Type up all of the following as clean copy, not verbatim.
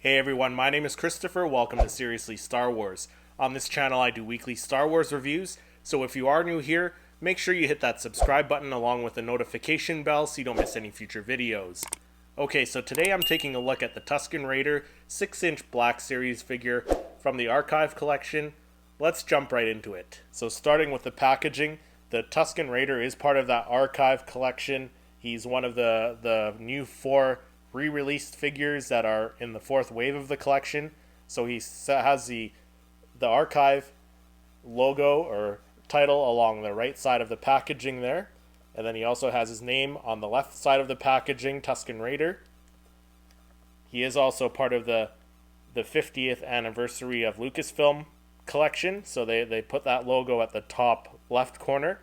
Hey everyone, my name is Christopher. Welcome to Seriously Star Wars. On this channel, I do weekly Star Wars reviews, so if you are new here, make sure you hit that subscribe button along with the notification bell so you don't miss any future videos. Okay, so today I'm taking a look at the Tusken Raider 6-inch Black Series figure from the Archive collection. Let's jump right into it. So starting with the packaging, the Tusken Raider is part of that Archive collection. He's one of the new 4 re-released figures that are in the 4th wave of the collection. So he has the Archive logo or title along the right side of the packaging there. And then he also has his name on the left side of the packaging, Tusken Raider. He is also part of the 50th anniversary of Lucasfilm collection. So they put that logo at the top left corner.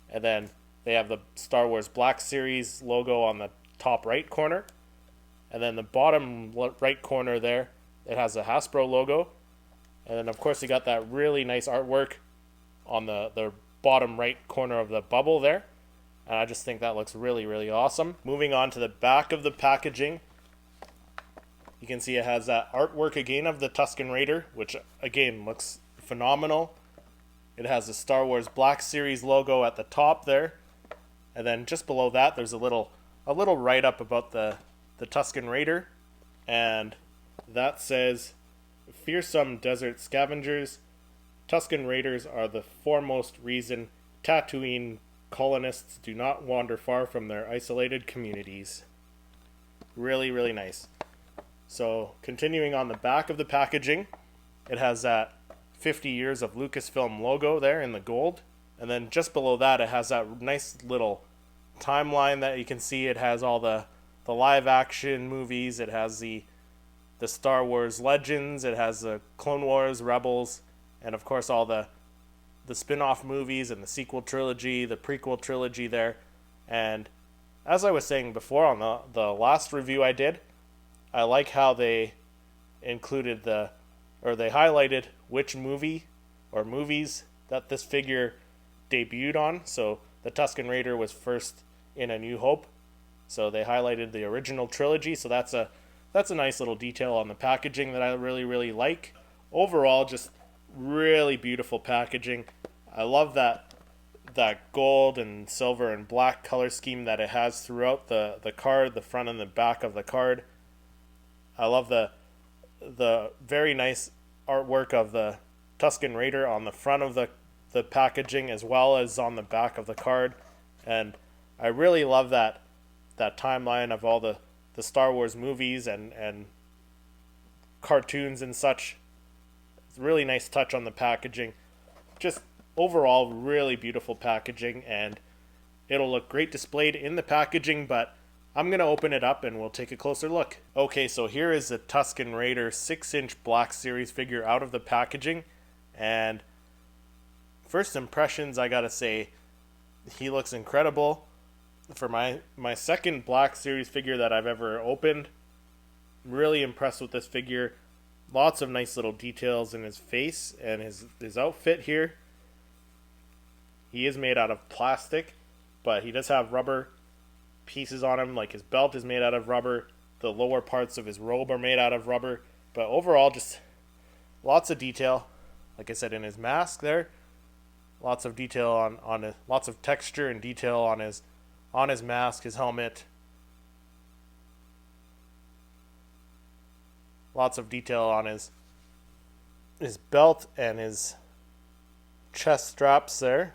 And then they have the Star Wars Black Series logo on the top right corner. And then the bottom right corner there, it has a Hasbro logo. And then, of course, you got that really nice artwork on the bottom right corner of the bubble there. And I just think that looks really, really awesome. Moving on to the back of the packaging, you can see it has that artwork again of the Tusken Raider, which, again, looks phenomenal. It has the Star Wars Black Series logo at the top there. And then just below that, there's a little write-up about the Tusken Raider, and that says, "Fearsome desert scavengers, Tusken Raiders are the foremost reason Tatooine colonists do not wander far from their isolated communities." Really, really nice. So, continuing on the back of the packaging, it has that 50 years of Lucasfilm logo there in the gold, and then just below that, it has that nice little timeline that you can see. It has all the live action movies, it has the Star Wars Legends, it has the Clone Wars, Rebels, and of course all the spin-off movies and the sequel trilogy, the prequel trilogy there. And as I was saying before on the last review I did, I like how they included they highlighted which movie or movies that this figure debuted on. So the Tusken Raider was first in A New Hope, so they highlighted the original trilogy. So that's a nice little detail on the packaging that I really, really like. Overall, just really beautiful packaging. I love that gold and silver and black color scheme that it has throughout the card, the front and the back of the card. I love the very nice artwork of the Tusken Raider on the front of the packaging as well as on the back of the card. And I really love that timeline of all the Star Wars movies and cartoons and such. It's a really nice touch on the packaging. Just overall really beautiful packaging, and it'll look great displayed in the packaging, but I'm going to open it up and we'll take a closer look. Okay, so here is the Tusken Raider 6-inch Black Series figure out of the packaging, and first impressions, I gotta say, he looks incredible. For my second Black Series figure that I've ever opened, I'm really impressed with this figure. Lots of nice little details in his face and his outfit here. He is made out of plastic, but he does have rubber pieces on him, like his belt is made out of rubber, the lower parts of his robe are made out of rubber, but overall just lots of detail. Like I said, in his mask there, lots of detail on it, lots of texture and detail on his mask, his helmet. Lots of detail on his belt and his chest straps there.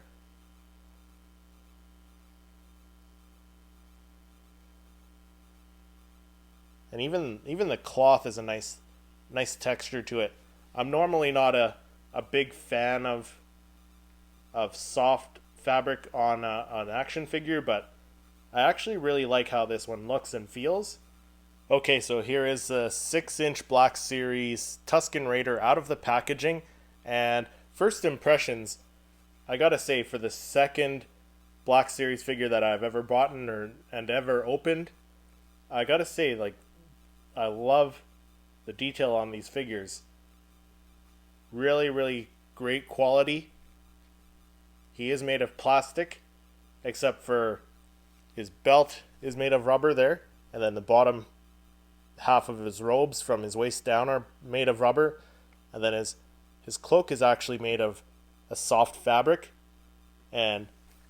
And even the cloth is a nice texture to it. I'm normally not a big fan of soft fabric on an action figure, but I actually really like how this one looks and feels. Okay, so here is the 6-inch Black Series Tusken Raider out of the packaging, and first impressions, I gotta say, for the second Black Series figure that I've ever bought and ever opened, I gotta say, like, I love the detail on these figures. Really, really great quality. He is made of plastic, except for his belt is made of rubber there, and then the bottom half of his robes from his waist down are made of rubber, and then his cloak is actually made of a soft fabric. And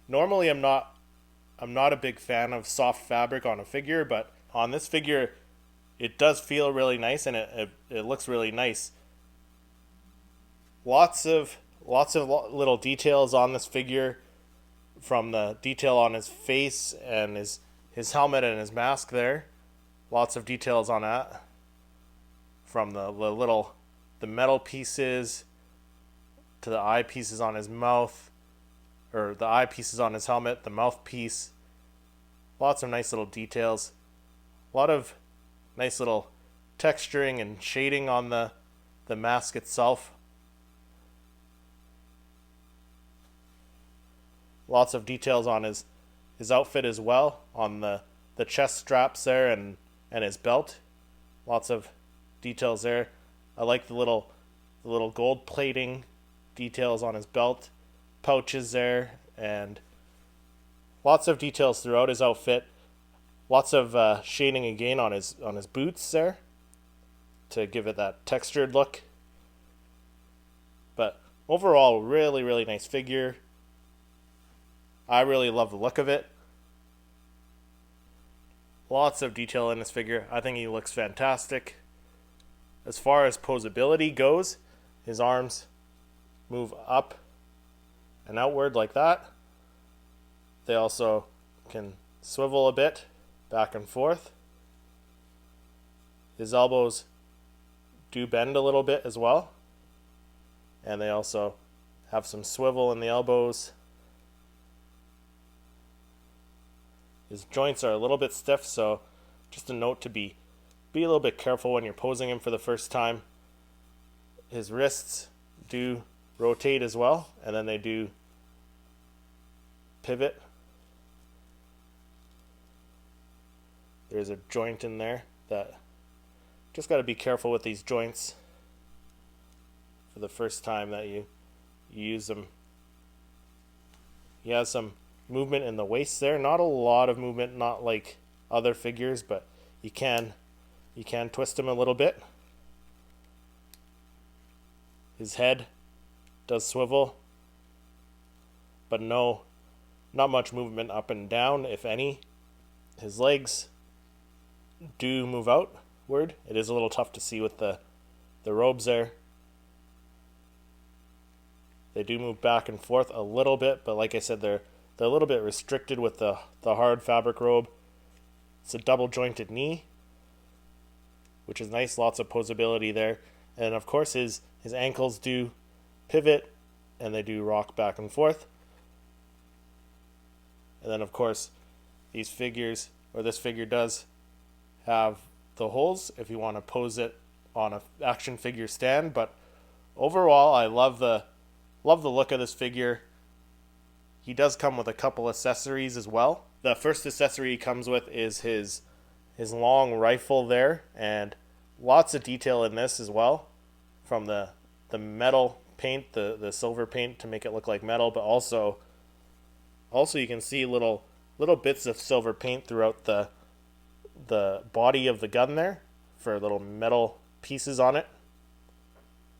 normally I'm not a big fan of soft fabric on a figure, but on this figure it does feel really nice, and it looks really nice. Lots of little details on this figure, from the detail on his face and his helmet and his mask there. Lots of details on that, from the metal pieces to the eye pieces on his mouth, or the eye pieces on his helmet, the mouthpiece. Lots of nice little details. A lot of nice little texturing and shading on the mask itself. Lots of details on his outfit as well, on the chest straps there and his belt. Lots of details there. I like the little gold plating details on his belt, pouches there, and lots of details throughout his outfit. Lots of shading again on his boots there to give it that textured look. But overall, really, really nice figure. I really love the look of it. Lots of detail in this figure. I think he looks fantastic. As far as posability goes, his arms move up and outward like that. They also can swivel a bit back and forth. His elbows do bend a little bit as well, and they also have some swivel in the elbows. His joints are a little bit stiff, so just a note to be a little bit careful when you're posing him for the first time. His wrists do rotate as well, and then they do pivot. There's a joint in there that just got to be careful with these joints for the first time that you use them. He has some movement in the waist there. Not a lot of movement, not like other figures, but you can twist him a little bit. His head does swivel, but not much movement up and down, if any. His legs do move outward. It is a little tough to see with the robes there. They do move back and forth a little bit, but like I said, they're a little bit restricted with the hard fabric robe. It's a double jointed knee, which is nice. Lots of posability there. And of course his ankles do pivot, and they do rock back and forth. And then of course this figure does have the holes if you want to pose it on an action figure stand. But overall, I love the look of this figure. He does come with a couple accessories as well. The first accessory he comes with is his long rifle there, and lots of detail in this as well, from the metal paint, the silver paint to make it look like metal, but also you can see little bits of silver paint throughout the body of the gun there for little metal pieces on it.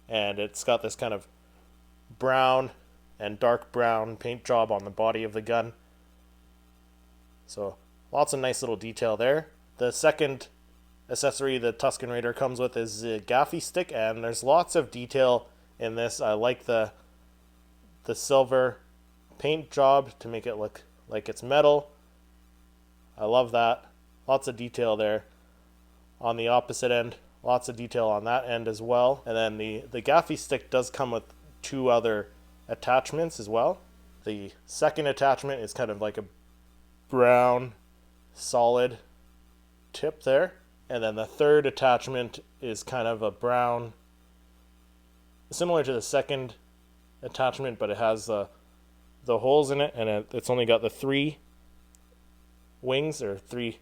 And it's got this kind of brown and dark brown paint job on the body of the gun. So lots of nice little detail there. The second accessory the Tusken Raider comes with is a gaffy stick, and there's lots of detail in this. I like the silver paint job to make it look like it's metal. I love that. Lots of detail there. On the opposite end, lots of detail on that end as well. And then the gaffy stick does come with two other attachments as well. The second attachment is kind of like a brown solid tip there, and then the third attachment is kind of a brown, similar to the second attachment, but it has the holes in it, and it's only got the three wings, or three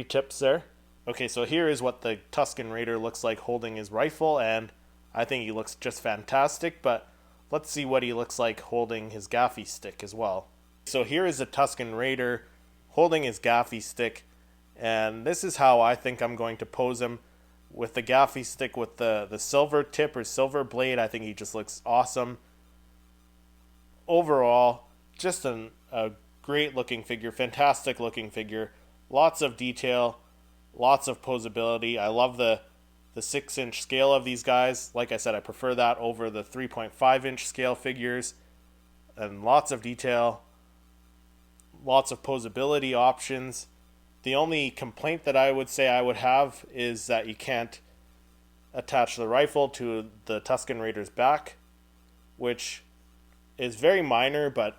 tips there. Okay, so here is what the Tusken Raider looks like holding his rifle, and I think he looks just fantastic. But let's see what he looks like holding his gaffy stick as well. So here is the Tusken Raider holding his gaffy stick, And this is how I think I'm going to pose him with the gaffy stick with the silver tip or silver blade. I think he just looks awesome. Overall, just a great looking figure, fantastic looking figure. Lots of detail, lots of posability. I love the 6-inch scale of these guys. Like I said, I prefer that over the 3.5-inch scale figures. And lots of detail, lots of posability options. The only complaint that I would say I would have is that you can't attach the rifle to the Tusken Raider's back, which is very minor, but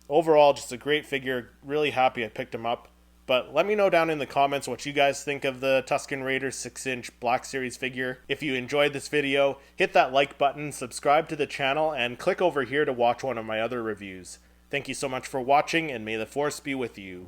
overall just a great figure. Really happy I picked him up. But let me know down in the comments what you guys think of the Tusken Raider 6-inch Black Series figure. If you enjoyed this video, hit that like button, subscribe to the channel, and click over here to watch one of my other reviews. Thank you so much for watching, and may the Force be with you.